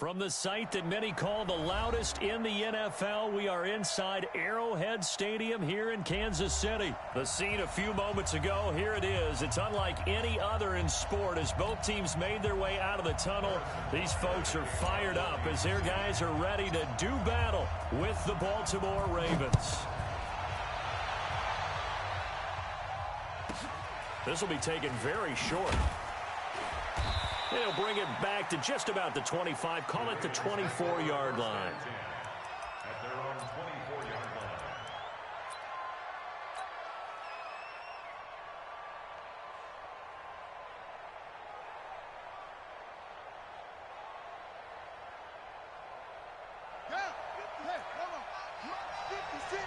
From the site that many call the loudest in the NFL, we are inside Arrowhead Stadium here in Kansas City. The scene a few moments ago, here it is. It's unlike any other in sport as both teams made their way out of the tunnel. These folks are fired up as their guys are ready to do battle with the Baltimore Ravens. This will be taken very short. They'll bring it back to just about the 25. Call it the 24-yard line. At their own 24-yard line. Hey, come on. 56.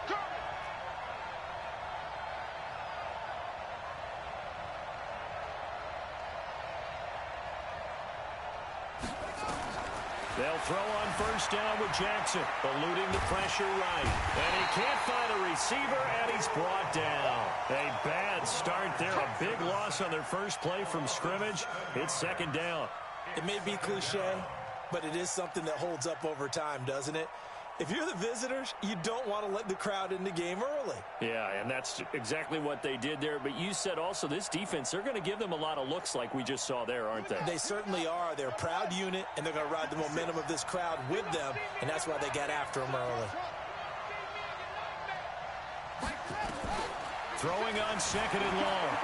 Come. They'll throw on first down with Jackson, eluding the pressure right. And he can't find a receiver, and he's brought down. A bad start there, a big loss on their first play from scrimmage. It's second down. It may be cliche, but it is something that holds up over time, doesn't it? If you're the visitors, you don't want to let the crowd in the game early. Yeah, and that's exactly what they did there. But you said also this defense, they're going to give them a lot of looks like we just saw there, aren't they? They certainly are. They're a proud unit, and they're going to ride the momentum of this crowd with them, and that's why they got after them early. Throwing on second and long.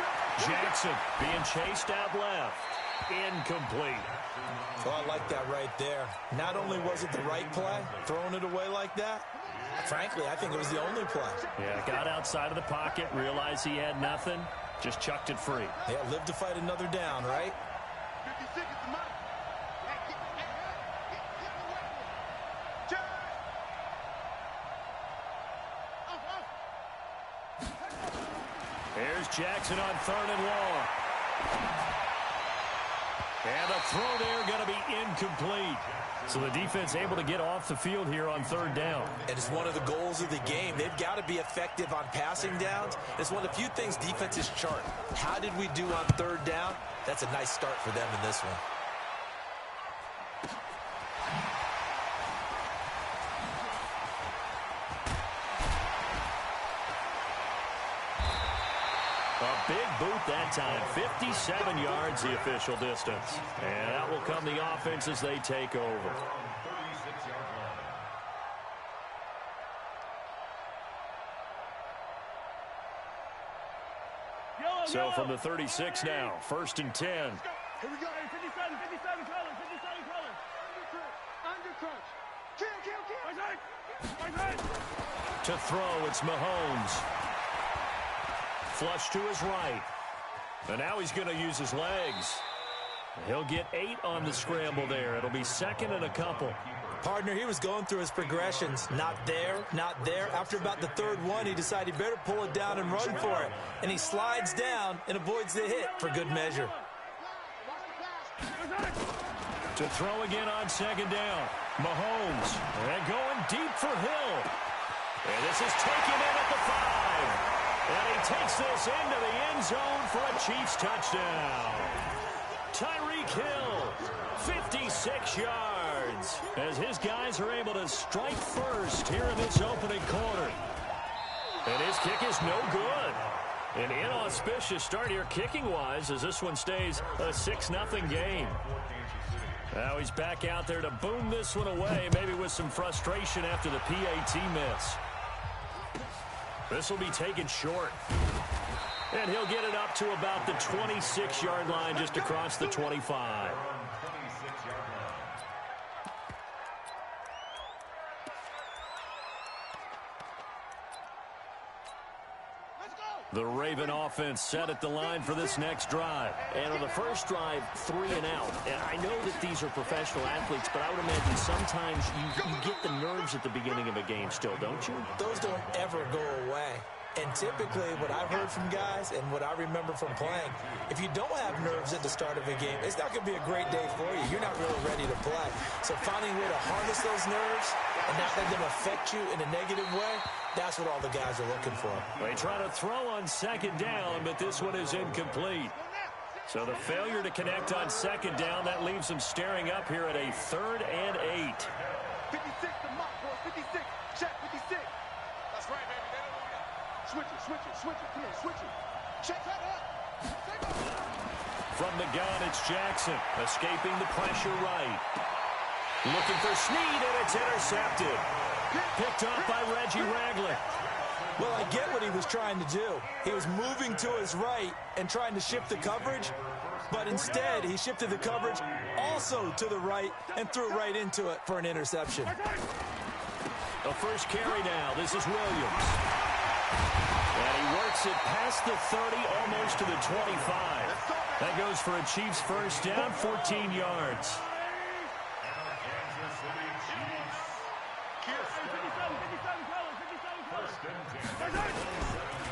Jackson being chased out left. Incomplete. So I like that right there. Not only was it the right play, throwing it away like that, frankly, I think it was the only play. Yeah, got outside of the pocket, realized he had nothing, just chucked it free. Yeah, live to fight another down, right? 56 is the money. Here's Jackson on third and long. And the throw there going to be incomplete. So the defense able to get off the field here on third down. And it's one of the goals of the game. They've got to be effective on passing downs. It's one of the few things defenses chart. How did we do on third down? That's a nice start for them in this one. A big boot that time. 57 yards the official distance. And that will come the offense as they take over. So from the 36 now, first and 10. Here we go. 57 colors. Under crunch. Kill. To throw, it's Mahomes. Flush to his right. And now he's going to use his legs. He'll get 8 on the scramble there. It'll be second and a couple. Partner, he was going through his progressions. Not there, not there. After about the third one, he decided he better pull it down and run for it. And he slides down and avoids the hit for good measure. To throw again on second down. Mahomes. And going deep for Hill. And this is taken in at the 5. And he takes this into the end zone for a Chiefs touchdown. Tyreek Hill, 56 yards, as his guys are able to strike first here in this opening quarter. And his kick is no good. An inauspicious start here kicking-wise as this one stays a 6-0 game. Now he's back out there to boom this one away, maybe with some frustration after the PAT miss. This will be taken short. And he'll get it up to about the 26-yard line just across the 25. The Raven offense set at the line for this next drive. And on the first drive, 3 and out. And I know that these are professional athletes, but I would imagine sometimes you get the nerves at the beginning of a game still, don't you? Those don't ever go away. And typically, what I've heard from guys and what I remember from playing, if you don't have nerves at the start of a game, it's not going to be a great day for you. You're not really ready to play. So finding a way to harness those nerves and not let them affect you in a negative way, that's what all the guys are looking for. They try to throw on second down, but this one is incomplete. So the failure to connect on second down, that leaves them staring up here at a 3rd and 8. 56 to Mott, boy. 56. Check, 56. That's right, baby. They don't want it. Switch it, switch it, switch it. Come on, switch it. Check that up. From the gun, it's Jackson, escaping the pressure right. Looking for Snead, and it's intercepted. Picked off by Reggie Ragland. Well, I get what he was trying to do. He was moving to his right and trying to shift the coverage, but instead he shifted the coverage also to the right and threw right into it for an interception. The first carry now. This is Williams. And he works it past the 30, almost to the 25. That goes for a Chiefs first down, 14 yards.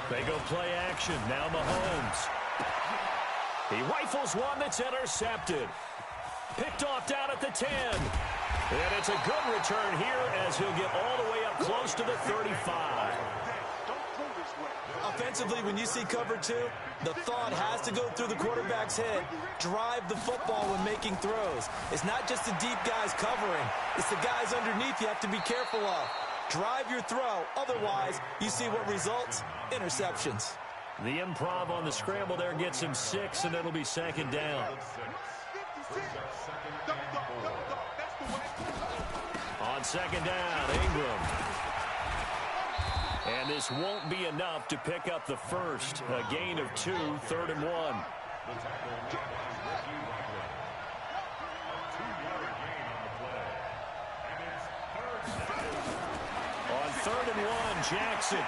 They go play action. Now Mahomes. He rifles one that's intercepted. Picked off down at the 10. And it's a good return here as he'll get all the way up close to the 35. Offensively, when you see cover 2, the thought has to go through the quarterback's head. Drive the football when making throws. It's not just the deep guys covering. It's the guys underneath you have to be careful of. Drive your throw. Otherwise, you see what results? Interceptions. The improv on the scramble there gets him 6, and it'll be second down. On second down, Ingram. And this won't be enough to pick up the first. A gain of 2, 3rd and 1. On 3rd and 1, Jackson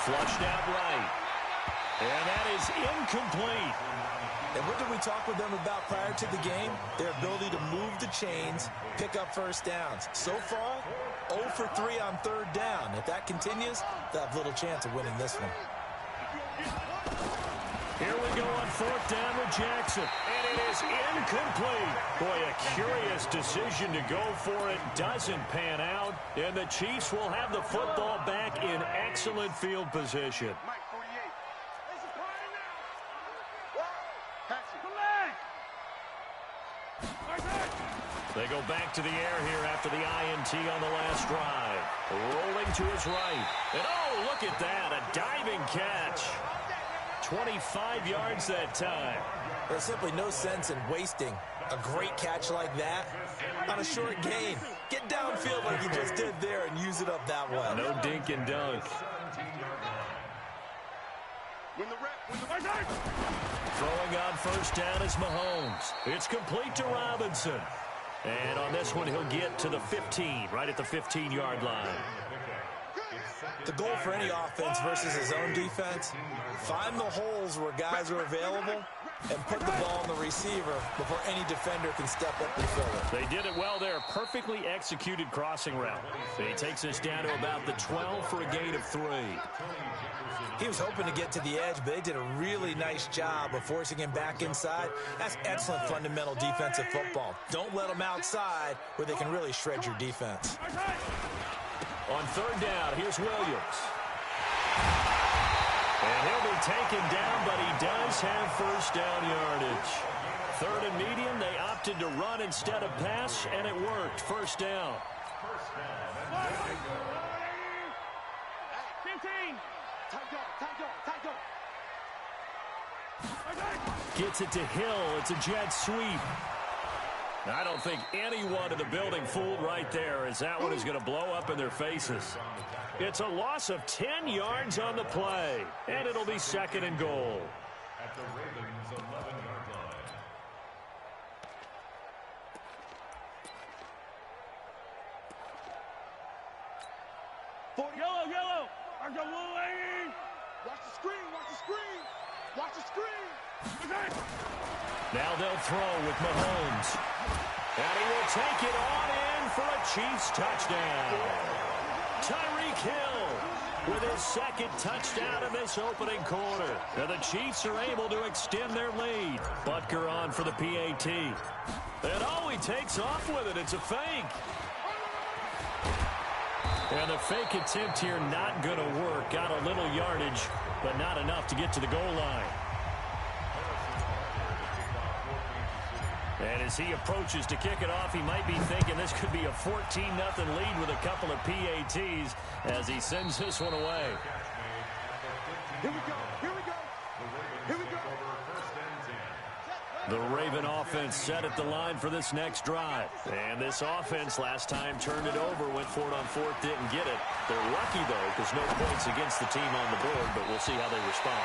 flushed out right. And that is incomplete. And what did we talk with them about prior to the game? Their ability to move the chains, pick up first downs. So far, 0 for 3 on 3rd down. If that continues, they'll have little chance of winning this one. Here we go on 4th down with Jackson. And it is incomplete. Boy, a curious decision to go for it. Doesn't pan out. And the Chiefs will have the football back in excellent field position. They go back to the air here after the INT on the last drive. Rolling to his right. And oh, look at that, a diving catch. 25 yards that time. There's simply no sense in wasting a great catch like that on a short gain. Get downfield like you just did there and use it up that way. No dink and dunk. Throwing on first down is Mahomes. It's complete to Robinson. And on this one, he'll get to the 15, right at the 15-yard line. The goal for any offense versus his own defense, find the holes where guys are available and put the ball on the receiver before any defender can step up and fill it. They did it well there. Perfectly executed crossing route. He takes us down to about the 12 for a gain of 3. He was hoping to get to the edge, but they did a really nice job of forcing him back inside. That's excellent fundamental defensive football. Don't let them outside where they can really shred your defense. On 3rd down, here's Williams. And he'll be taken down, but he does have first down yardage. 3rd and medium, they opted to run instead of pass, and it worked. First down. 15. Gets it to Hill. It's a jet sweep. I don't think anyone in the building fooled right there, as that one is going to blow up in their faces. It's a loss of 10 yards on the play, and it'll be 2nd and goal. At the Ravens' 11-yard line. Yellow. Watch the screen. Watch the screen. Now they'll throw with Mahomes. And he will take it on in for a Chiefs touchdown. Tyreek Hill with his 2nd touchdown in this opening quarter. And the Chiefs are able to extend their lead. Butker on for the PAT. And oh, he takes off with it. It's a fake. And the fake attempt here not going to work. Got a little yardage, but not enough to get to the goal line. And as he approaches to kick it off, he might be thinking this could be a 14-0 lead with a couple of PATs as he sends this one away. Here we go. Here we go. Here we go. The Raven offense set at the line for this next drive. And this offense last time turned it over, went for it on fourth, didn't get it. They're lucky, though, because no points against the team on the board, but we'll see how they respond.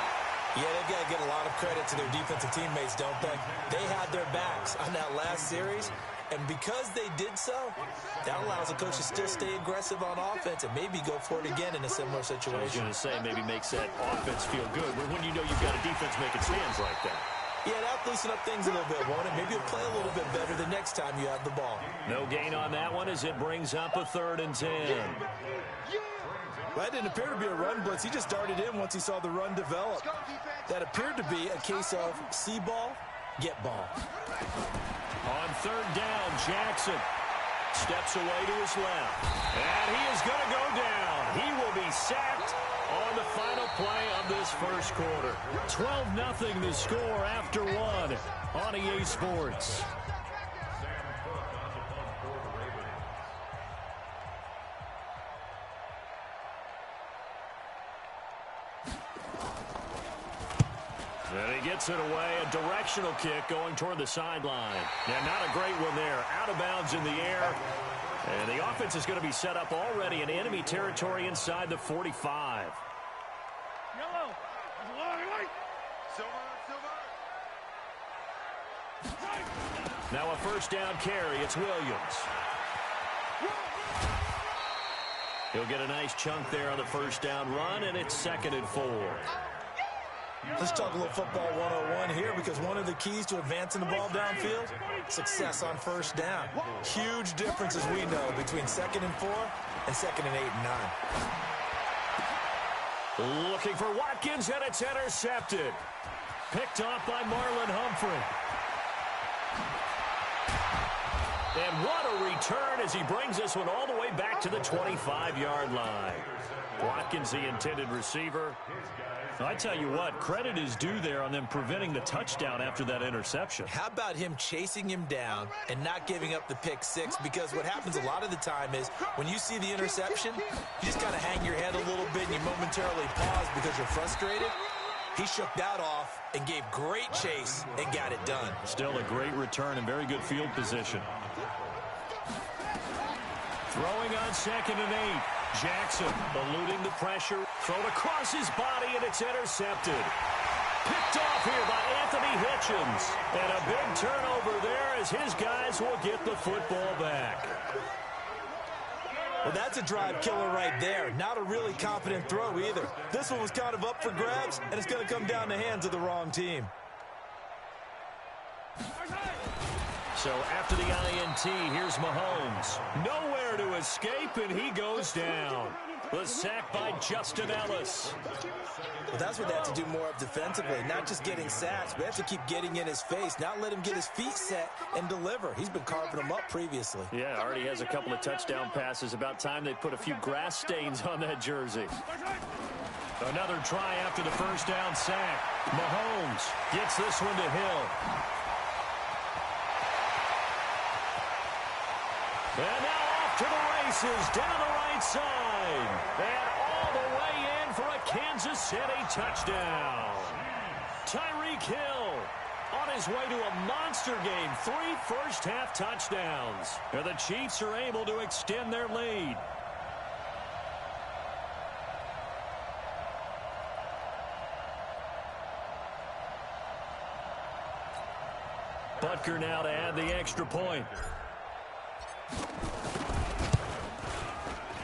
Yeah, they've got to get a lot of credit to their defensive teammates, don't they? They had their backs on that last series, and because they did so, that allows the coach to still stay aggressive on offense and maybe go for it again in a similar situation. I was going to say, maybe makes that offense feel good when you know you've got a defense making stands like that. Yeah, that'll loosen up things a little bit, won't it? Maybe you'll play a little bit better the next time you have the ball. No gain on that one as it brings up a 3rd and 10. Well, that didn't appear to be a run blitz. He just darted in once he saw the run develop. That appeared to be a case of see ball, get ball. On 3rd down, Jackson steps away to his left. And he is going to go down. He will be sacked on the final play of this first quarter. 12-0 the score after one on EA Sports. And he gets it away, a directional kick going toward the sideline. Yeah, not a great one there. Out of bounds in the air. And the offense is going to be set up already in enemy territory inside the 45. Yellow. Silver. Now a 1st down carry. It's Williams. He'll get a nice chunk there on the 1st down run, and it's 2nd and 4. Let's talk a little football 101 here, because one of the keys to advancing the ball downfield, success on 1st down. Huge difference, as we know, between 2nd and 4 and 2nd and 8 and 9. Looking for Watkins, and it's intercepted. Picked off by Marlon Humphrey. And what a return as he brings this one all the way back to the 25-yard line. Watkins, the intended receiver. I tell you what, credit is due there on them preventing the touchdown after that interception. How about him chasing him down and not giving up the pick six? Because what happens a lot of the time is when you see the interception, you just kind of hang your head a little bit and you momentarily pause because you're frustrated. He shook that off and gave great chase and got it done. Still a great return and very good field position. Throwing on 2nd and 8. Jackson eluding the pressure. Thrown across his body, and it's intercepted. Picked off here by Anthony Hitchens. And a big turnover there as his guys will get the football back. Well, that's a drive killer right there. Not a really confident throw either. This one was kind of up for grabs, and it's going to come down the hands of the wrong team. So after the INT, here's Mahomes. Nowhere to escape, and he goes down. The sack by Justin Ellis. Well, that's what they have to do more of defensively. Not just getting sacks, but they have to keep getting in his face. Not let him get his feet set and deliver. He's been carving them up previously. Yeah, already has a couple of touchdown passes. About time they put a few grass stains on that jersey. Another try after the 1st down sack. Mahomes gets this one to Hill. And now off to the races, down the right side. And all the way in for a Kansas City touchdown. Tyreek Hill on his way to a monster game. 3 first-half touchdowns. And the Chiefs are able to extend their lead. Butker now to add the extra point.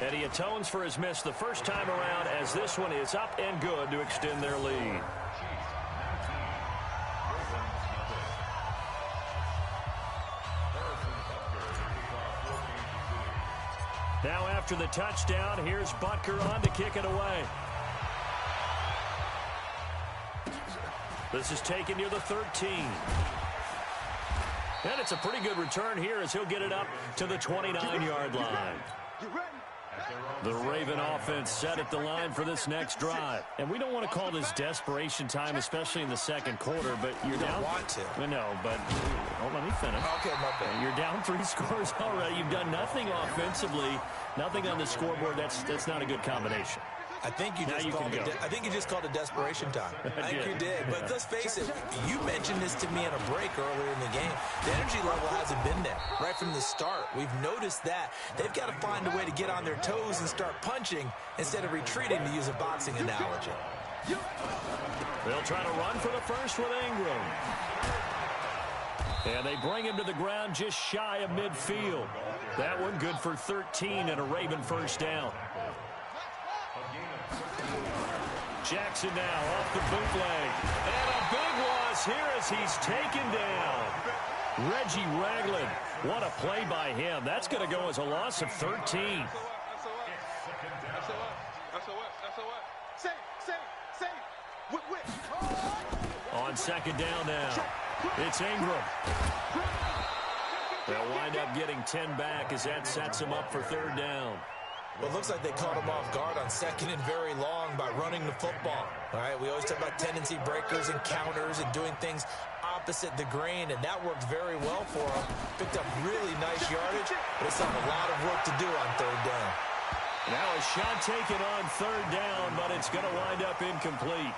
And he atones for his miss the first time around as this one is up and good to extend their lead. Now after the touchdown, here's Butker on to kick it away. This is taken near the 13. And it's a pretty good return here as he'll get it up to the 29-yard line. You ready? The Raven offense set at the line for this next drive. And we don't want to call this desperation time, especially in the second quarter, but you're down. Want to. I know, but let me finish. Okay, my bad. You're down 3 scores already. You've done nothing offensively, nothing on the scoreboard. That's not a good combination. I think you just called it desperation time. I think you did. But let's face it, you mentioned this to me in a break earlier in the game. The energy level hasn't been there right from the start. We've noticed that. They've got to find a way to get on their toes and start punching instead of retreating, to use a boxing analogy. They'll try to run for the first with Ingram. And they bring him to the ground just shy of midfield. That one good for 13 and a Raven first down. Jackson now off the bootleg. And a big loss here as he's taken down. Reggie Ragland. What a play by him. That's going to go as a loss of 13. On second down now. It's Ingram. They'll wind up getting 10 back as that sets him up for third down. Well, it looks like they caught him off guard on second and very long by running the football. All right, we always talk about tendency breakers and counters and doing things opposite the grain, and that worked very well for him. Picked up really nice yardage, but they still have a lot of work to do on third down. Now a shot taken on third down, but it's going to wind up incomplete.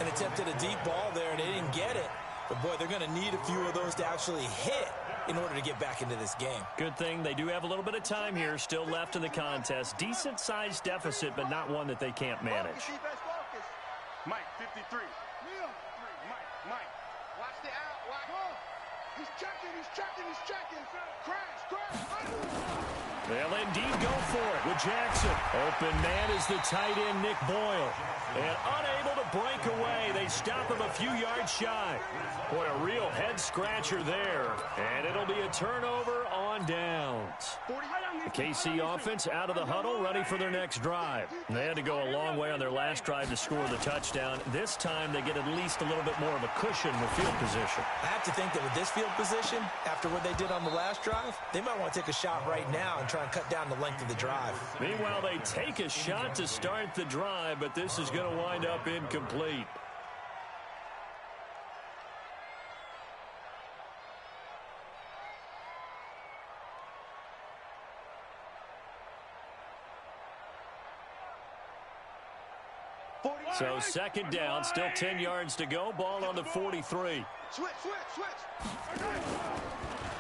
And attempted a deep ball there, and they didn't get it. But, boy, they're going to need a few of those to actually hit in order to get back into this game. Good thing they do have a little bit of time here still left in the contest. Decent-sized deficit, but not one that they can't manage. Mike, 53. Mike. Watch the out. Watch. He's checking. Crash. They'll indeed go for it with Jackson. Open man is the tight end, Nick Boyle. And unable to break away. They stop him a few yards shy. Boy, a real head-scratcher there. And it'll be a turnover on downs. The KC offense out of the huddle, ready for their next drive. They had to go a long way on their last drive to score the touchdown. This time, they get at least a little bit more of a cushion with field position. I have to think that with this field position, after what they did on the last drive, they might want to take a shot right now and try and cut down the length of the drive. Meanwhile, they take a shot to start the drive, but this is going to wind up incomplete. So second down, still 10 yards to go. Ball on the 43. Switch.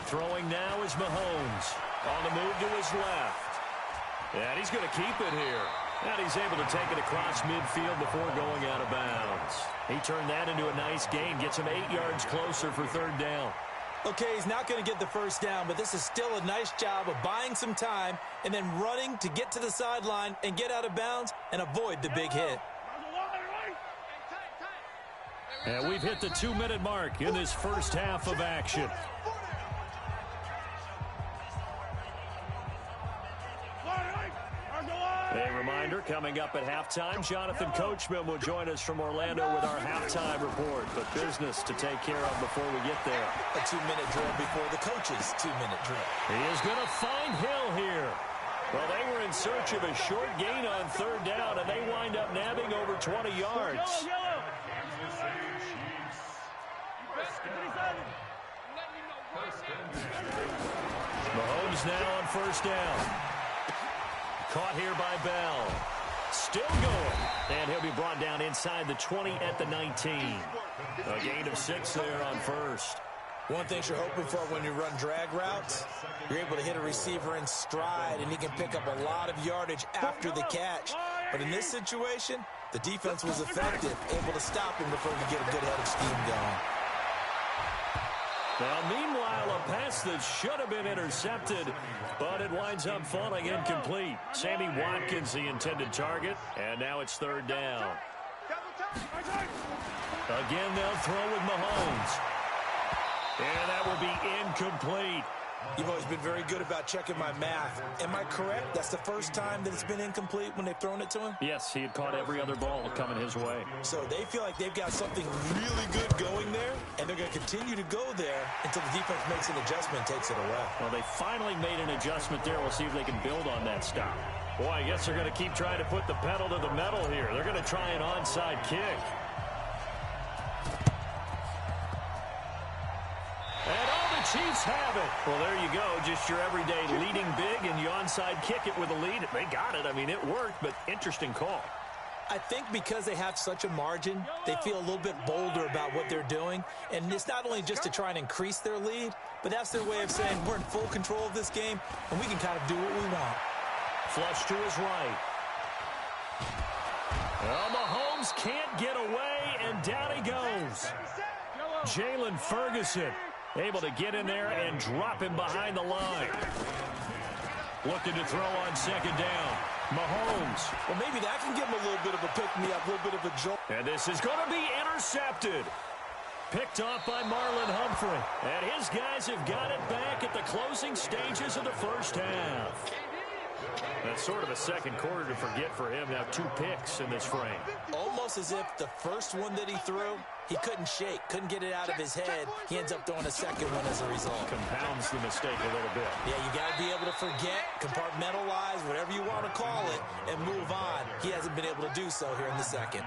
Throwing now is Mahomes. On the move to his left. And he's going to keep it here. And he's able to take it across midfield before going out of bounds. He turned that into a nice gain. Gets him 8 yards closer for third down. Okay, he's not going to get the first down, but this is still a nice job of buying some time and then running to get to the sideline and get out of bounds and avoid the big hit. And we've hit the 2-minute mark in this first half of action. A reminder, coming up at halftime, Jonathan Coachman will join us from Orlando with our halftime report. But business to take care of before we get there. A 2-minute drill before the coach's 2-minute drill. He is going to find Hill here. Well, they were in search of a short gain on third down, and they wind up nabbing over 20 yards. Mahomes now on first down. Caught here by Bell. Still going. And he'll be brought down inside the 20 at the 19. A gain of 6 there on first. One thing you're hoping for when you run drag routes, you're able to hit a receiver in stride, and he can pick up a lot of yardage after the catch. But in this situation, the defense was effective, able to stop him before he could get a good head of steam going. Well, meanwhile, a pass that should have been intercepted, but it winds up falling incomplete. Sammy Watkins, the intended target, and now it's third down. Again, they'll throw with Mahomes. And that will be incomplete. You've always been very good about checking my math. Am I correct? That's the first time that it's been incomplete when they've thrown it to him? Yes, he had caught every other ball coming his way. So they feel like they've got something really good going there, and they're going to continue to go there until the defense makes an adjustment and takes it away. Well, they finally made an adjustment there. We'll see if they can build on that stop. Boy, I guess they're going to keep trying to put the pedal to the metal here. They're going to try an onside kick. And all the Chiefs have it. Well, there you go. Just your everyday leading big, and you onside kick it with a lead. They got it. I mean, it worked, but interesting call. I think because they have such a margin, they feel a little bit bolder about what they're doing. And it's not only just to try and increase their lead, but that's their way of saying we're in full control of this game, and we can kind of do what we want. Flush to his right. Well, Mahomes can't get away, and down he goes. Jalen Ferguson able to get in there and drop him behind the line. Looking to throw on second down. Mahomes. Well, maybe that can give him a little bit of a pick-me-up, a little bit of a jolt. And this is going to be intercepted. Picked off by Marlon Humphrey. And his guys have got it back at the closing stages of the first half. That's sort of a second quarter to forget for him. Now 2 picks in this frame. Almost as if the first one that he threw, he couldn't shake, couldn't get it out of his head. He ends up throwing a second one as a result. Compounds the mistake a little bit. Yeah, you got to be able to forget, compartmentalize, whatever you want to call it, and move on. He hasn't been able to do so here in the second.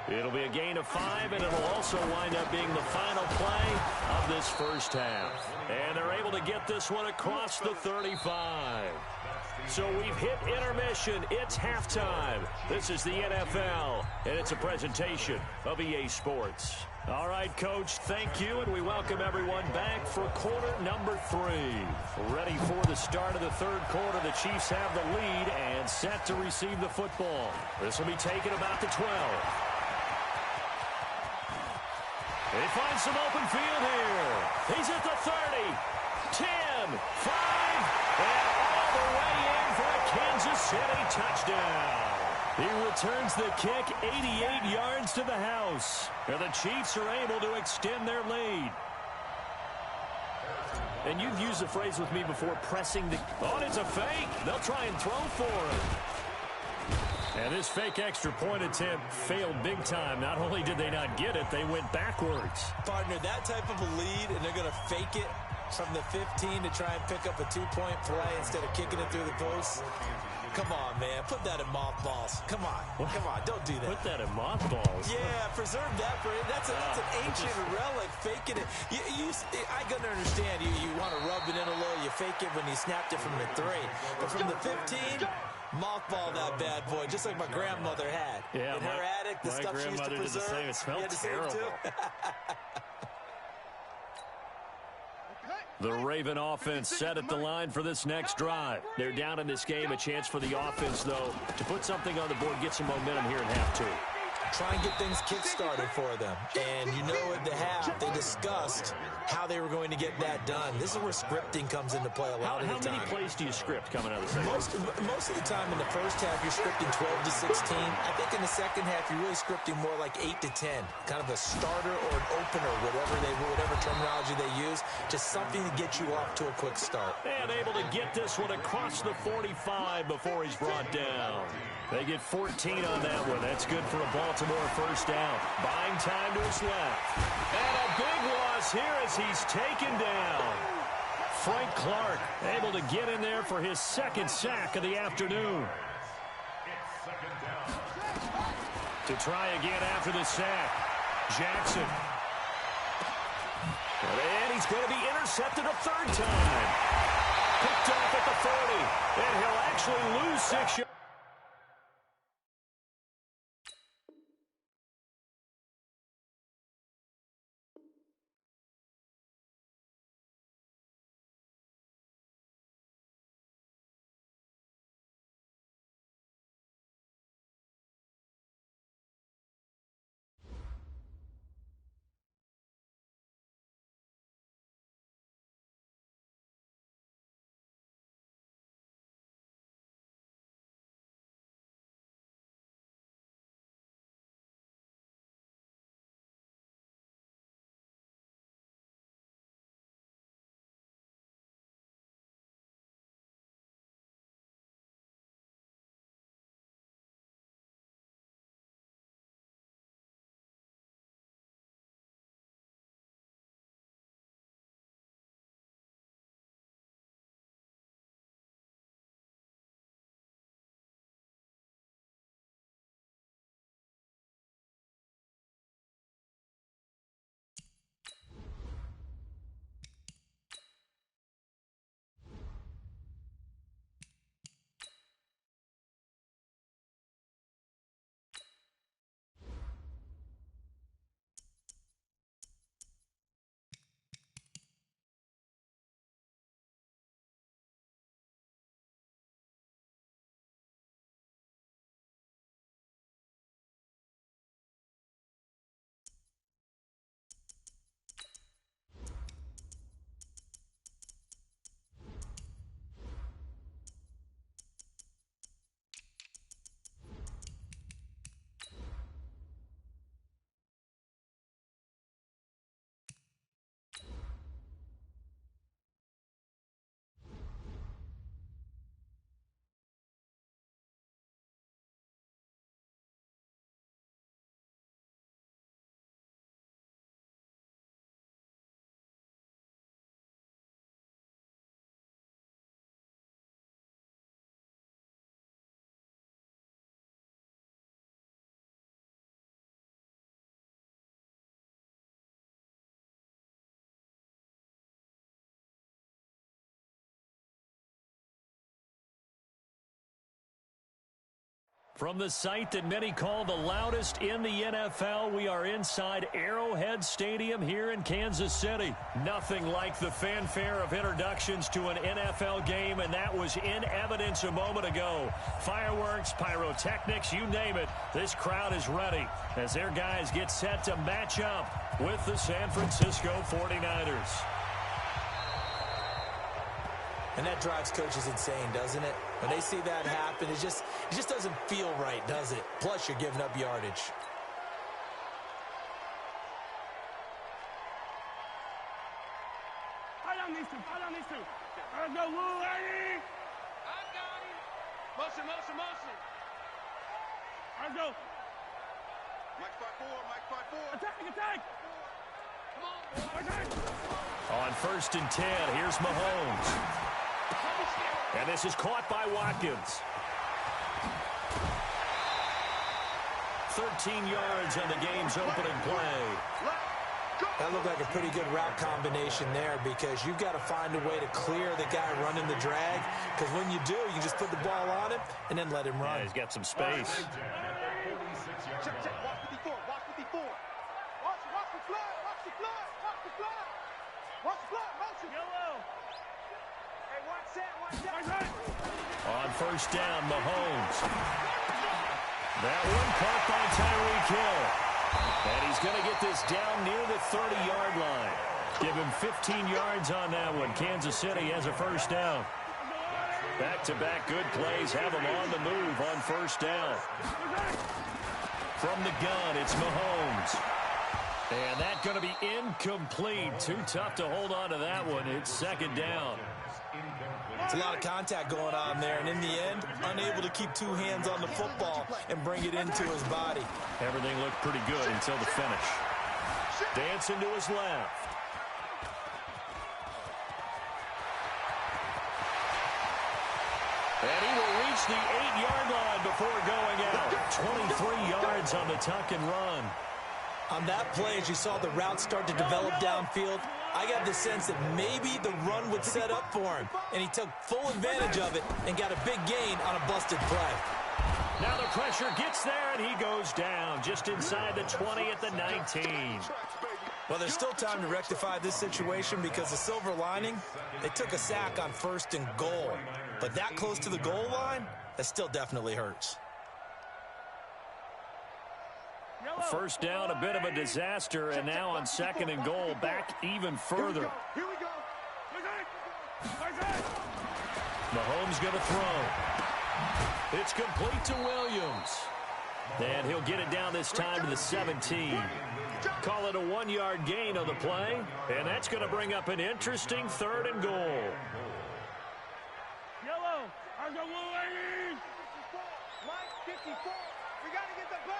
It'll be a gain of 5, and it'll also wind up being the final play of this first half. And they're able to get this one across the 35. So we've hit intermission. It's halftime. This is the NFL, and it's a presentation of EA Sports. All right, Coach, thank you, and we welcome everyone back for quarter number 3. Ready for the start of the third quarter. The Chiefs have the lead and set to receive the football. This will be taken about the 12. They find some open field here. He's at the 30, 10, 5, and all the way in for a Kansas City touchdown. He returns the kick 88 yards to the house. And the Chiefs are able to extend their lead. And you've used the phrase with me before, pressing the... Oh, it's a fake. They'll try and throw for it. And this fake extra point attempt failed big time. Not only did they not get it, they went backwards. Partner, that type of a lead, and they're going to fake it from the 15 to try and pick up a 2-point play instead of kicking it through the post. Come on, man. Put that in mothballs. Come on. Come on. Don't do that. Put that in mothballs? Yeah, preserve that for it. That's an ancient relic, faking it. I can understand. You want to rub it in a little. You fake it when you snapped it from the 3. But from the 15... mothball that bad boy, just like my grandmother had. Yeah, in her attic, the stuff she used to preserve. Did the same. It smelled terrible. The Raven offense set at the line for this next drive. They're down in this game. A chance for the offense, though, to put something on the board, get some momentum here in half 2. Try and get things kick-started for them. And you know at the half, they discussed how they were going to get that done. This is where scripting comes into play a lot of the time. How many plays do you script coming out of the second? Most of the time in the first half, you're scripting 12 to 16. I think in the second half, you're really scripting more like 8 to 10. Kind of a starter or an opener, whatever terminology they use. Just something to get you off to a quick start. And able to get this one across the 45 before he's brought down. They get 14 on that one. That's good for a Baltimore first down. Buying time to his left. And a big loss here as he's taken down. Frank Clark able to get in there for his second sack of the afternoon. To try again after the sack. Jackson. And he's going to be intercepted a third time. Picked off at the 30. And he'll actually lose 6 yards. From the site that many call the loudest in the NFL, we are inside Arrowhead Stadium here in Kansas City. Nothing like the fanfare of introductions to an NFL game, and that was in evidence a moment ago. Fireworks, pyrotechnics, you name it, this crowd is ready as their guys get set to match up with the San Francisco 49ers. And that drives coaches insane, doesn't it? When they see that happen, it just doesn't feel right, does it? Plus, you're giving up yardage. Let's go, Lou, lady! I got him. Motion, motion, motion. Let's go. Mike 5-4, Mike 5-4. Attack, attack. Come on, attack. On 1st and 10, here's Mahomes. And this is caught by Watkins. 13 yards on the game's opening play. That looked like a pretty good route combination there because you've got to find a way to clear the guy running the drag, because when you do, you just put the ball on him and then let him run. Yeah, he's got some space. Check, check, watch 54, watch 54. Watch the flood, watch the flood, watch the flood. Watch the flood, motion. Yellow. Hey, watch that, watch that. On 1st down, Mahomes. That one caught by Tyreek Hill. And he's going to get this down near the 30-yard line. Give him 15 yards on that one. Kansas City has a 1st down. Back-to-back good plays have him on the move on 1st down. From the gun, it's Mahomes. And that's going to be incomplete. Too tough to hold on to that one. It's 2nd down. It's a lot of contact going on there, and in the end, unable to keep two hands on the football and bring it into his body. Everything looked pretty good until the finish. Dancing to his left. And he will reach the 8-yard line before going out. 23 yards on the tuck and run. On that play, as you saw the route start to develop downfield, I got the sense that maybe the run would set up for him, and he took full advantage of it and got a big gain on a busted play. Now the pressure gets there, and he goes down just inside the 20 at the 19. Well, there's still time to rectify this situation because the silver lining, they took a sack on 1st and goal. But that close to the goal line, that still definitely hurts. 1st down, a bit of a disaster, and now on 2nd and goal, back even further. Here we go. Mahomes going to throw. It's complete to Williams. And he'll get it down this time to the 17. Call it a 1-yard gain on the play, and that's going to bring up an interesting 3rd and goal. Yellow. I go, ladies. Mike 54. We got to get the ball.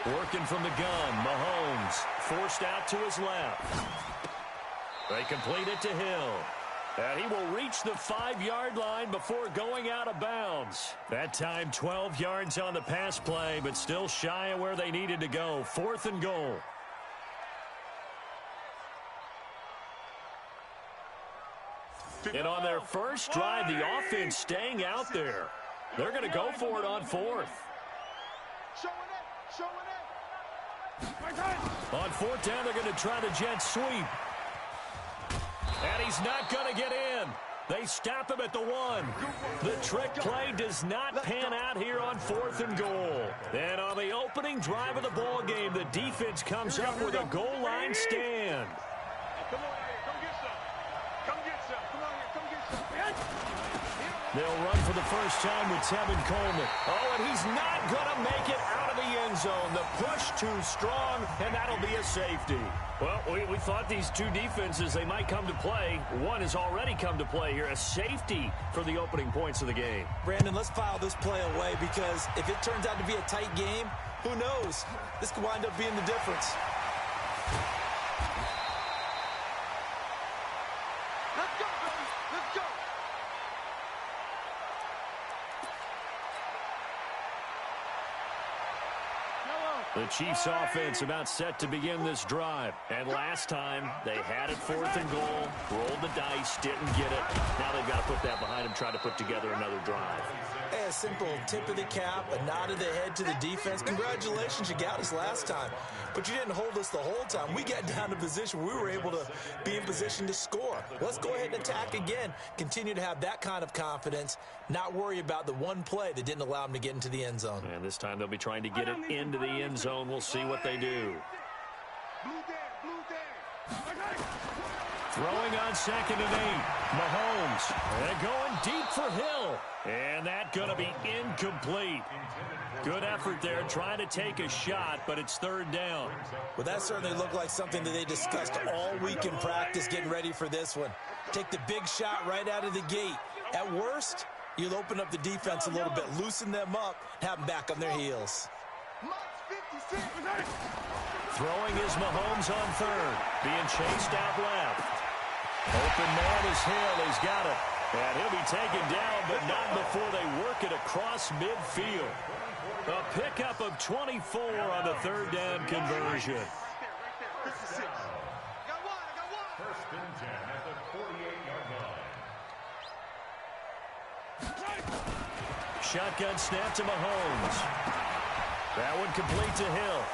Working from the gun, Mahomes forced out to his left. They complete it to Hill. And he will reach the 5-yard line before going out of bounds. That time 12 yards on the pass play, but still shy of where they needed to go. 4th and goal. And on their first drive, the offense staying out there. They're going to go for it on 4th. On 4th down, they're going to try the jet sweep. And he's not going to get in. They stop him at the 1. The trick play does not pan out here on 4th and goal. And on the opening drive of the ball game, the defense comes up with a goal line stand. Come on out here. Come get some. Come get some. Come on here. Come get some. They'll run for the first time with Tevin Coleman. Oh, and he's not going to make it out of the end zone. The push too strong, and that'll be a safety. Well, we thought these two defenses, they might come to play. One has already come to play here, a safety for the opening points of the game. Brandon, let's file this play away because if it turns out to be a tight game, who knows? This could wind up being the difference. Let's go, baby. Let's go. Yellow. The Chiefs offense about set to begin this drive. And last time, they had it 4th and goal, rolled the dice, didn't get it. Now they've got to put that behind them, try to put together another drive. Hey, a simple tip of the cap, a nod of the head to the defense. Congratulations, you got us last time. But you didn't hold us the whole time. We got down to position where we were able to be in position to score. Let's go ahead and attack again. Continue to have that kind of confidence, not worry about the one play that didn't allow them to get into the end zone. And this time they'll be trying to get it into the end zone. We'll see what they do. Throwing on 2nd and 8. Mahomes. And going deep for Hill. And that's going to be incomplete. Good effort there trying to take a shot, but it's 3rd down. Well, that certainly looked like something that they discussed all week in practice getting ready for this one. Take the big shot right out of the gate. At worst, you'll open up the defense a little bit, loosen them up, and have them back on their heels. Throwing is Mahomes on 3rd. Being chased out left. Open man is Hill. He's got it. And he'll be taken down, but not before they work it across midfield. A pickup of 24 on the 3rd down conversion. First and 10 at the 48-yard line. Shotgun snap to Mahomes. That one complete to Hill.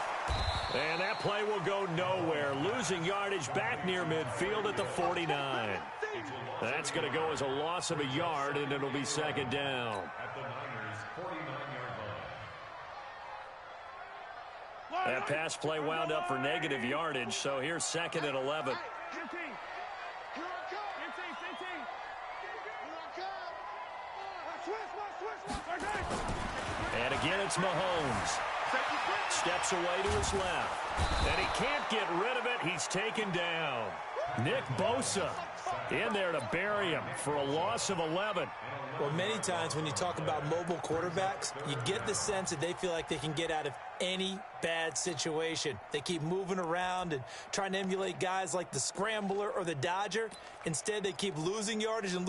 And that play will go nowhere. Losing yardage back near midfield at the 49. That's going to go as a loss of a yard, and it'll be 2nd down. At the Niners' 49-yard line. That pass play wound up for negative yardage, so here's 2nd and 11. And again, it's Mahomes. Steps away to his left. And he can't get rid of it. He's taken down. Nick Bosa in there to bury him for a loss of 11. Well, many times when you talk about mobile quarterbacks, you get the sense that they feel like they can get out of any bad situation. They keep moving around and trying to emulate guys like the Scrambler or the Dodger. Instead, they keep losing yardage and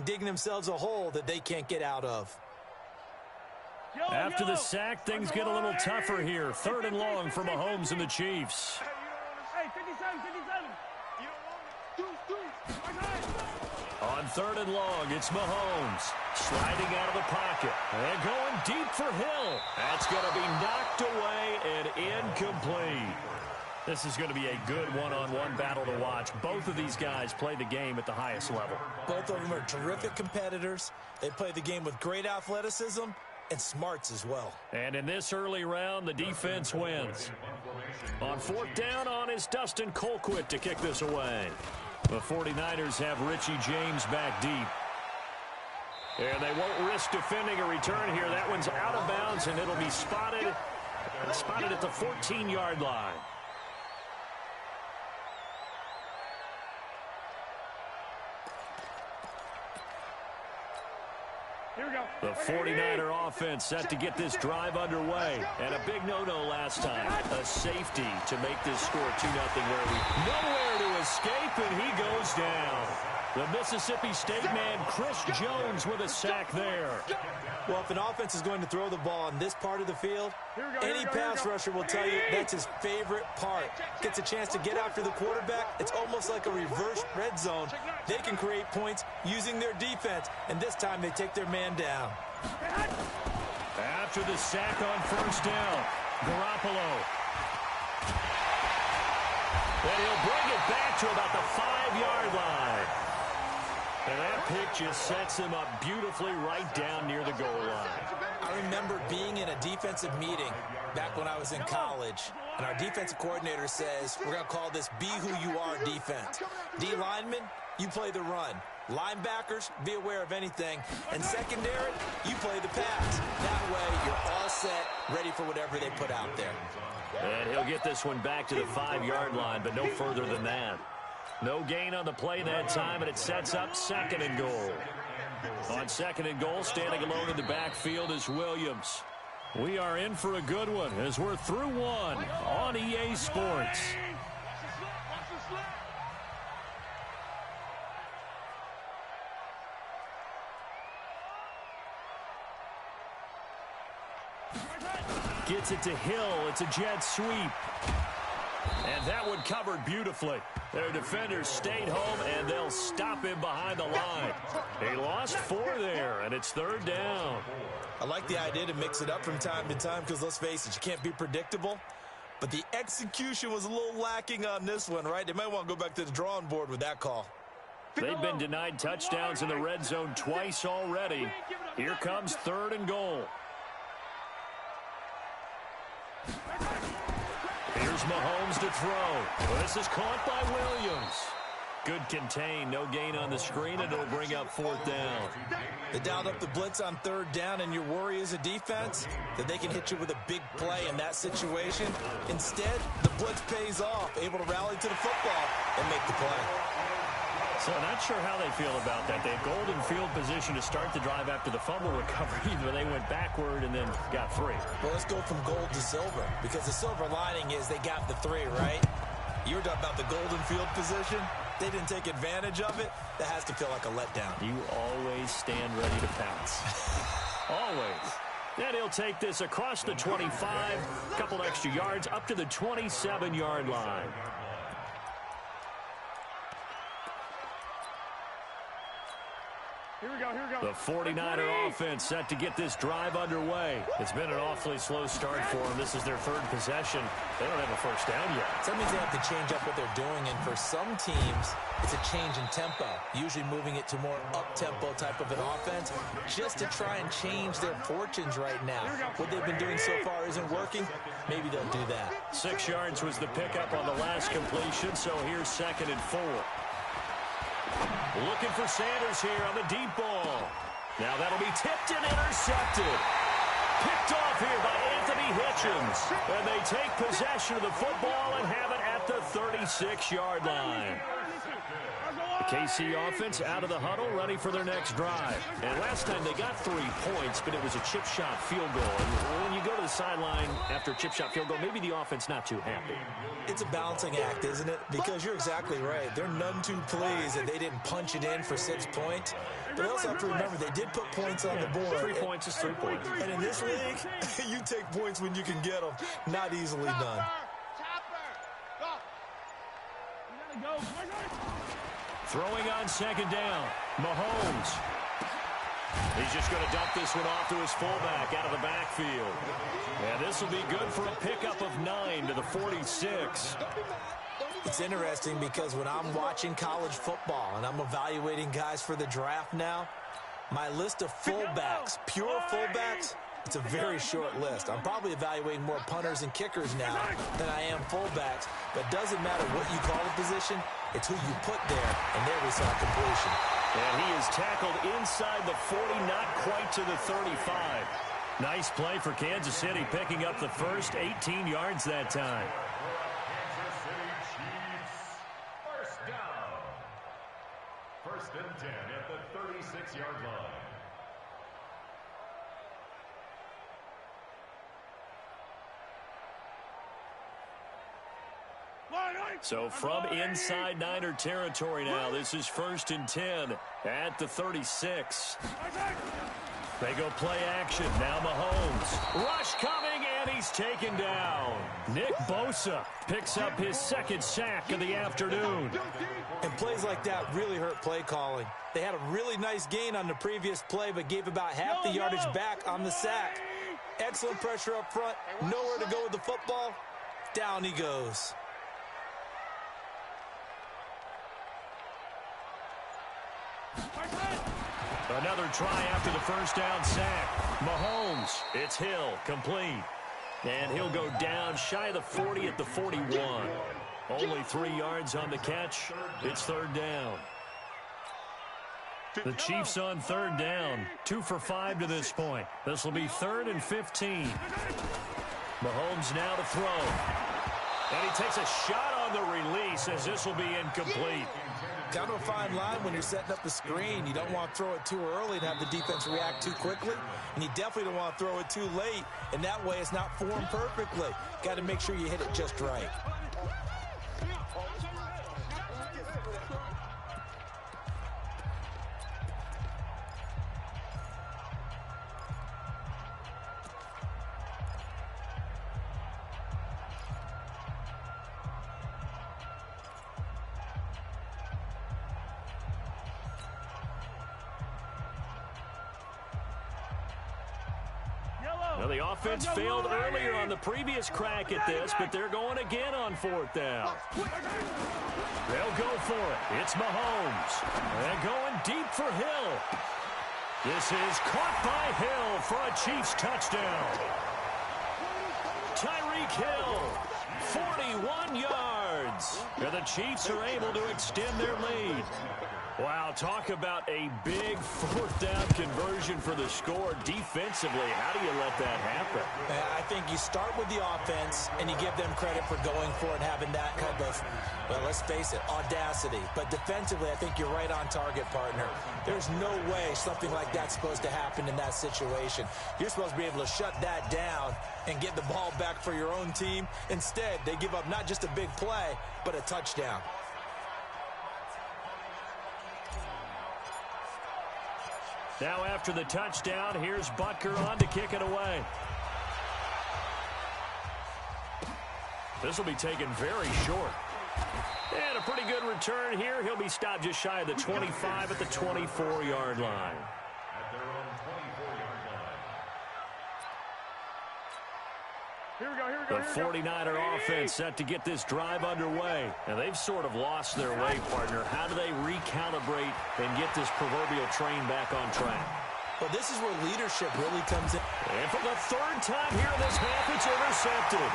digging themselves a hole that they can't get out of. After the sack, things get a little tougher here. 3rd and long for Mahomes and the Chiefs. Hey, 57. On 3rd and long, it's Mahomes. Sliding out of the pocket. And going deep for Hill. That's going to be knocked away and incomplete. This is going to be a good one-on-one battle to watch. Both of these guys play the game at the highest level. Both of them are terrific competitors. They play the game with great athleticism and smarts as well. And in this early round, the defense wins. On 4th down on is Dustin Colquitt to kick this away. The 49ers have Richie James back deep. And they won't risk defending a return here. That one's out of bounds, and it'll be spotted at the 14-yard line. Here we go. The 49er offense set to get this drive underway. And a big no-no last time. A safety to make this score 2-0 where we nowhere to escape, and he goes down. The Mississippi State man, Chris Jones, with a sack there. Well, if an offense is going to throw the ball in this part of the field, any pass rusher will tell you that's his favorite part. Gets a chance to get after the quarterback. It's almost like a reverse red zone. They can create points using their defense, and this time they take their man down. After the sack on 1st down, Garoppolo. And he'll bring it back to about the 5-yard line. And that pick just sets him up beautifully right down near the goal line. I remember being in a defensive meeting back when I was in college, and our defensive coordinator says, we're going to call this Be Who You Are defense. D linemen, you play the run. Linebackers, be aware of anything. And secondary, you play the pass. That way, you're all set, ready for whatever they put out there. And he'll get this one back to the 5-yard line, but no further than that. No gain on the play that time, and it sets up 2nd and goal. On 2nd and goal, standing alone in the backfield is Williams. We are in for a good one as we're through one on EA Sports. Gets it to Hill. It's a jet sweep. And that one covered beautifully. Their defenders stayed home, and they'll stop him behind the line. He lost 4 there, and it's 3rd down. I like the idea to mix it up from time to time because, let's face it, you can't be predictable. But the execution was a little lacking on this one, right? They might want to go back to the drawing board with that call. They've been denied touchdowns in the red zone twice already. Here comes 3rd and goal. Here's Mahomes to throw. Well, this is caught by Williams. Good contain, no gain on the screen, and it'll bring up 4th down. They dialed up the blitz on 3rd down, and your worry as a defense that they can hit you with a big play in that situation. Instead, the blitz pays off, able to rally to the football and make the play. So not sure how they feel about that. They had golden field position to start the drive after the fumble recovery, but they went backward and then got 3. Well, let's go from gold to silver, because the silver lining is they got the 3, right? You were talking about the golden field position. They didn't take advantage of it. That has to feel like a letdown. You always stand ready to pounce. Always. Then he'll take this across the 25, a couple extra yards, up to the 27-yard line. Here we go, here we go. The 49er offense set to get this drive underway. It's been an awfully slow start for them. This is their 3rd possession. They don't have a first down yet. So that means they have to change up what they're doing, and for some teams, it's a change in tempo, usually moving it to more up-tempo type of an offense, just to try and change their fortunes right now. What they've been doing so far isn't working. Maybe they'll do that. 6 yards was the pickup on the last completion, so here's 2nd and 4. Looking for Sanders here on the deep ball. Now that'll be tipped and intercepted. Picked off here by Anthony Hitchens. And they take possession of the football and have it at the 36-yard line. The KC offense out of the huddle, ready for their next drive. And last time they got 3 points, but it was a chip shot field goal. And when you go to the sideline after a chip shot field goal, maybe the offense not too happy. It's a balancing act, isn't it? Because you're exactly right. They're none too pleased that they didn't punch it in for 6 points. But they also have to remember they did put points on the board. 3 points is 3 points. And in this league, you take points when you can get them. Not easily done. Throwing on 2nd down. Mahomes. He's just going to dump this one off to his fullback out of the backfield. And this will be good for a pickup of 9 to the 46. It's interesting because when I'm watching college football and I'm evaluating guys for the draft now, my list of fullbacks, pure fullbacks, it's a very short list. I'm probably evaluating more punters and kickers now than I am fullbacks. But it doesn't matter what you call the position, it's who you put there. And there we saw completion. And he is tackled inside the 40, not quite to the 35. Nice play for Kansas City, picking up the first 18 yards that time. Kansas City Chiefs. First down. 1st and 10 at the 36-yard line. So from inside Niner territory now, this is 1st and 10 at the 36. They go play action. Now Mahomes. Rush coming, and he's taken down. Nick Bosa picks up his 2nd sack of the afternoon. And plays like that really hurt play calling. They had a really nice gain on the previous play, but gave about half the yardage back on the sack. Excellent pressure up front. Nowhere to go with the football. Down he goes. Another try after the first down sack. Mahomes, it's Hill, complete. And he'll go down shy of the 40 at the 41. Only 3 yards on the catch. It's 3rd down. The Chiefs on 3rd down. 2 for 5 to this point. This will be 3rd and 15. Mahomes now to throw. And he takes a shot on the release as this will be incomplete. Kind of a fine line when you're setting up the screen. You don't want to throw it too early and have the defense react too quickly. And you definitely don't want to throw it too late. And that way it's not formed perfectly. Got to make sure you hit it just right. Well, the offense failed earlier on the previous crack at this, but they're going again on 4th down. They'll go for it. It's Mahomes. And going deep for Hill. This is caught by Hill for a Chiefs touchdown. Tyreek Hill, 41 yards. And the Chiefs are able to extend their lead. Wow, talk about a big 4th down conversion for the score. Defensively, how do you let that happen? I think you start with the offense, and you give them credit for going for it, having that kind of, well, let's face it, audacity. But defensively, I think you're right on target, partner. There's no way something like that's supposed to happen in that situation. You're supposed to be able to shut that down and get the ball back for your own team. Instead, they give up not just a big play, but a touchdown. Now after the touchdown, here's Butker on to kick it away. This will be taken very short. And a pretty good return here. He'll be stopped just shy of the 25 at the 24-yard line. At their own 24-yard line. Here we go, here we go, The 49er offense set to get this drive underway. And they've sort of lost their way, partner. How do they recalibrate and get this proverbial train back on track? Well, this is where leadership really comes in. And for the 3rd time here in this half, it's intercepted.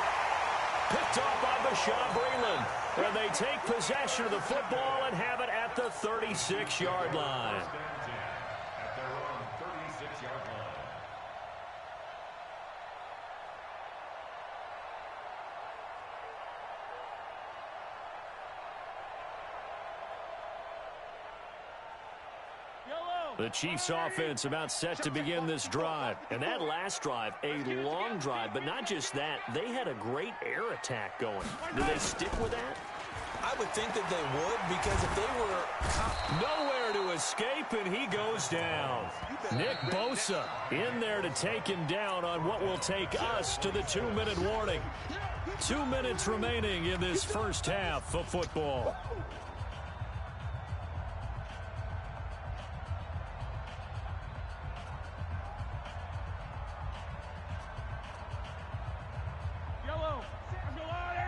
Picked off by Bashaud Breeland. And they take possession of the football and have it at the 36-yard line. At their own 36-yard line. The Chiefs offense about set to begin this drive. And that last drive, a long drive, but not just that, they had a great air attack going. Do they stick with that? I would think that they would, because if they were... Nowhere to escape, and he goes down. Nick Bosa in there to take him down on what will take us to the 2-minute warning. 2 minutes remaining in this first half of football.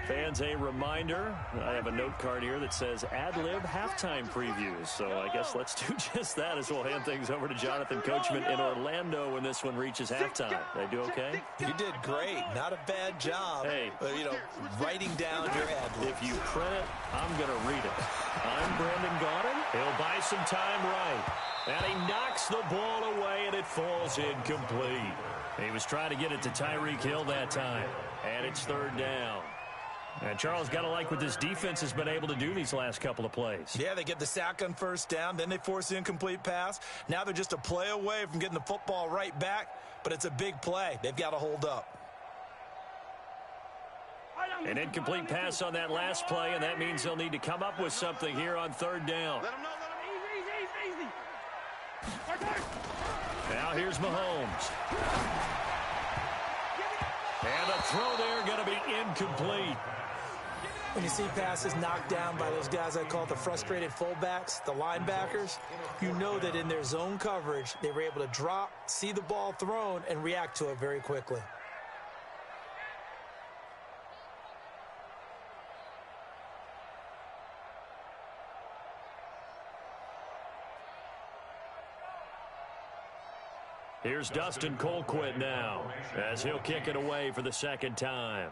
Fans, a reminder, I have a note card here that says ad-lib halftime previews. So I guess let's do just that as we'll hand things over to Jonathan Coachman in Orlando when this one reaches halftime. Did I do okay? You did great. Not a bad job. Hey. Writing down your ad-lib. If you print it, I'm going to read it. I'm Brandon Gaudin. He'll buy some time right. And he knocks the ball away, and it falls incomplete. He was trying to get it to Tyreek Hill that time. And it's 3rd down. And Charles, got to like what this defense has been able to do these last couple of plays. Yeah, they get the sack on 1st down, then they force the incomplete pass. Now they're just a play away from getting the football right back, but it's a big play. They've got to hold up. An incomplete pass on that last play, and that means they'll need to come up with something here on 3rd down. Let him know, easy. Now here's Mahomes. And the throw there going to be incomplete. When you see passes knocked down by those guys I call the frustrated fullbacks, the linebackers, you know that in their zone coverage, they were able to drop, see the ball thrown, and react to it very quickly. Here's Dustin Colquitt now as he'll kick it away for the 2nd time.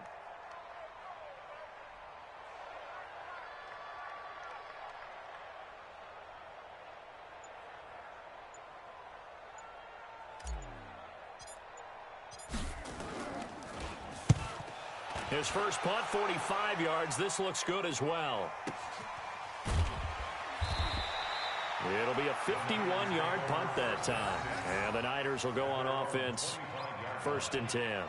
His first punt, 45 yards. This looks good as well. It'll be a 51-yard punt that time. And the Niners will go on offense, 1st and 10.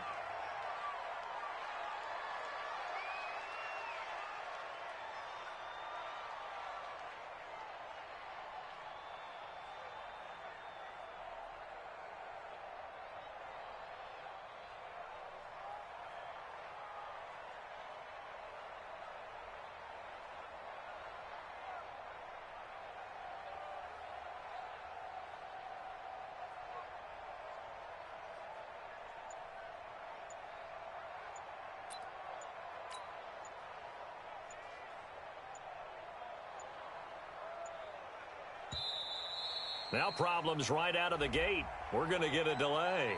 Now problems right out of the gate. We're going to get a delay.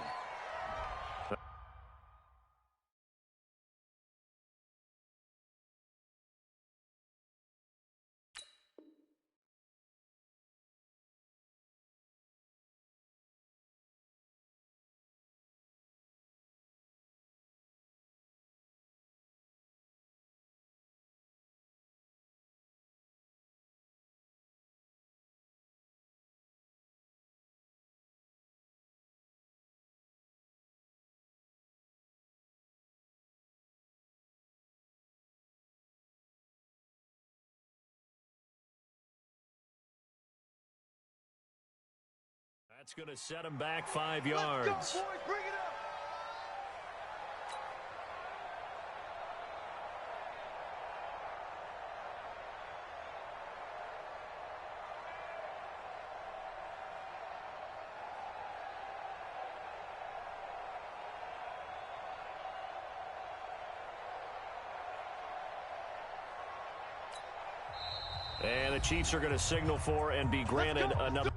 That's going to set him back 5 yards. Let's go, boys. Bring it up. And the Chiefs are going to signal for and be granted another.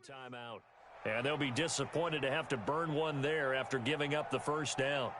Timeout. And they'll be disappointed to have to burn one there after giving up the first down.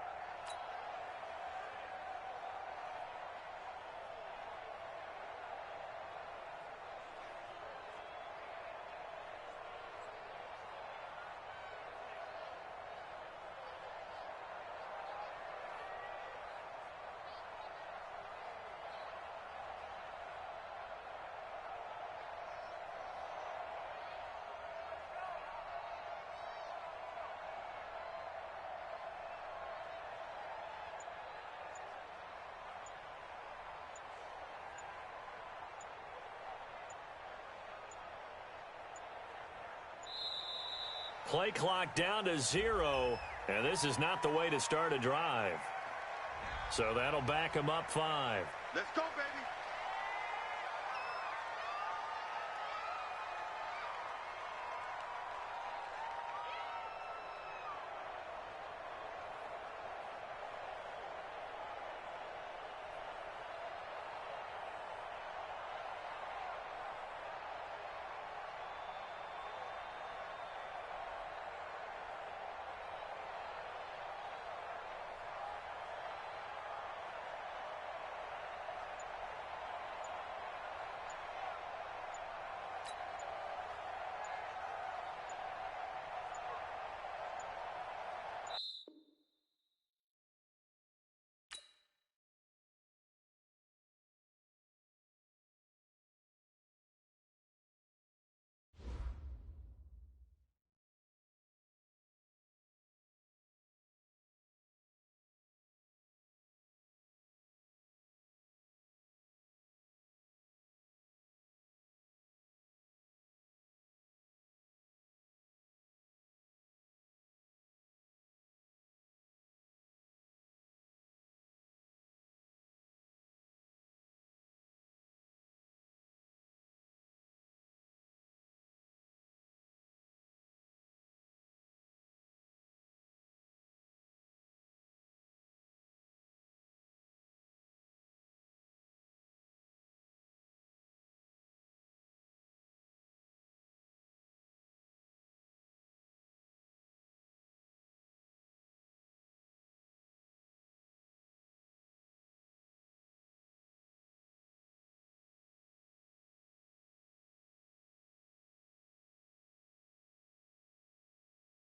Play clock down to 0, and this is not the way to start a drive. So that'll back them up 5. Let's go, baby.